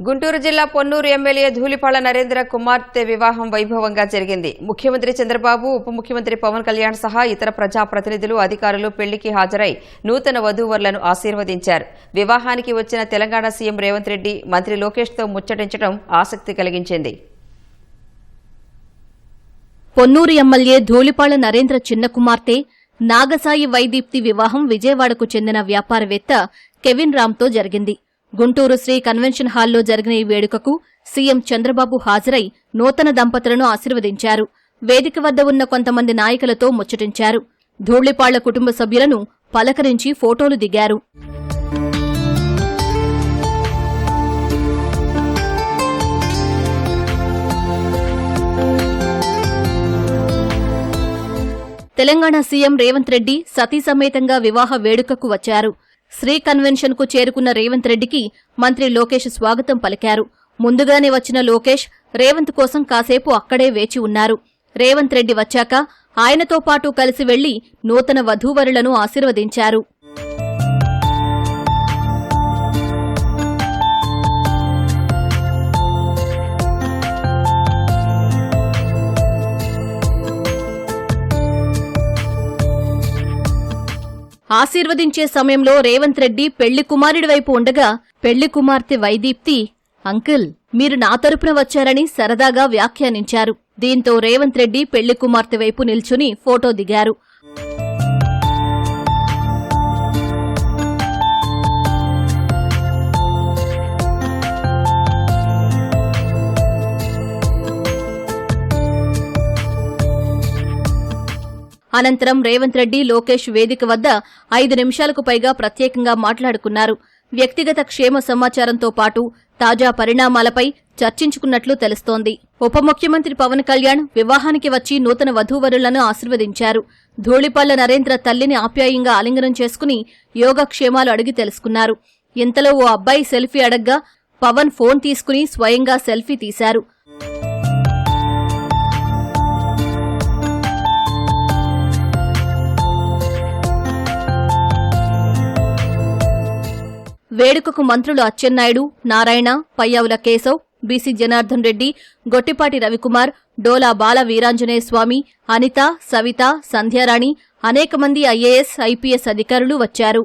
గుంటూరు జిల్లా పొన్నూరు ఎమ్మెల్యే ధూళిపాళ్ల నరేంద్ర కుమార్తె వివాహం వైభవంగా జరిగింది. ముఖ్యమంత్రి చంద్రబాబు, ఉప ముఖ్యమంత్రి పవన్ కళ్యాణ్ సహా ఇతర ప్రజాప్రతినిధులు, అధికారులు పెళ్లికి హాజరై నూతన వధూవరులను ఆశీర్వదించారు. వివాహానికి వచ్చిన తెలంగాణ సీఎం రేవంత్ రెడ్డి మంత్రి లోకేష్తో ముచ్చటించడం ఆసక్తి కలిగించింది. పొన్నూరు ఎమ్మెల్యే ధూళిపాళ్ల నరేంద్ర చిన్న కుమార్తె నాగసాయి వైదీప్తి వివాహం విజయవాడకు చెందిన వ్యాపారవేత్త కెవిన్ రామ్తో జరిగింది. గుంటూరు శ్రీ కన్వెన్షన్ హాల్లో జరిగిన ఈ వేడుకకు సీఎం చంద్రబాబు హాజరై నూతన దంపతులను ఆశీర్వదించారు. వేదిక వద్ద ఉన్న కొంతమంది నాయకులతో ముచ్చటించారు. ధూళిపాళ్ల కుటుంబ సభ్యులను పలకరించి ఫోటోలు దిగారు. తెలంగాణ సీఎం రేవంత్ రెడ్డి సతీ సమేతంగా వివాహ వేడుకకు వచ్చారు. శ్రీ కన్వెన్షన్ కు చేరుకున్న రేవంత్ రెడ్డికి మంత్రి లోకేష్ స్వాగతం పలికారు. ముందుగానే వచ్చిన లోకేష్ రేవంత్ కోసం కాసేపు అక్కడే వేచి ఉన్నారు. రేవంత్ రెడ్డి వచ్చాక ఆయనతో పాటు కలిసి వెళ్లి నూతన వధూవరులను ఆశీర్వదించారు. ఆశీర్వదించే సమయంలో రేవంత్ రెడ్డి పెళ్లి కుమారుడి వైపు ఉండగా పెళ్లి కుమార్తె వైదీప్తి, అంకుల్ మీరు నా తరపున వచ్చారని సరదాగా వ్యాఖ్యానించారు. దీంతో రేవంత్ రెడ్డి పెళ్లి కుమార్తె వైపు నిల్చుని ఫోటో దిగారు. అనంతరం రేవంత్ రెడ్డి, లోకేష్ వేదిక వద్ద 5 నిమిషాలకు పైగా ప్రత్యేకంగా మాట్లాడుకున్నారు. వ్యక్తిగత క్షేమ సమాచారంతో పాటు తాజా పరిణామాలపై చర్చించుకున్నట్లు తెలుస్తోంది. ఉప ముఖ్యమంత్రి పవన్ కళ్యాణ్ వివాహానికి వచ్చి నూతన వధూవరులను ఆశీర్వదించారు. ధూళిపాళ్ల నరేంద్ర తల్లిని ఆప్యాయంగా ఆలింగనం చేసుకుని యోగక్షేమాలు అడిగి తెలుసుకున్నారు. ఇంతలో ఓ అబ్బాయి సెల్ఫీ అడగ్గా పవన్ ఫోన్ తీసుకుని స్వయంగా సెల్ఫీ తీశారు. వేడుకకు మంత్రులు అచ్చెన్నాయుడు, నారాయణ, పయ్యావుల కేశవ్, బీసీ జనార్దన్ రెడ్డి, గొట్టిపాటి రవికుమార్, డోలా బాల వీరాంజనేయ స్వామి, అనిత, సవిత, సంధ్యారాణి, అనేక మంది ఐఏఎస్, ఐపీఎస్ అధికారులు వచ్చారు.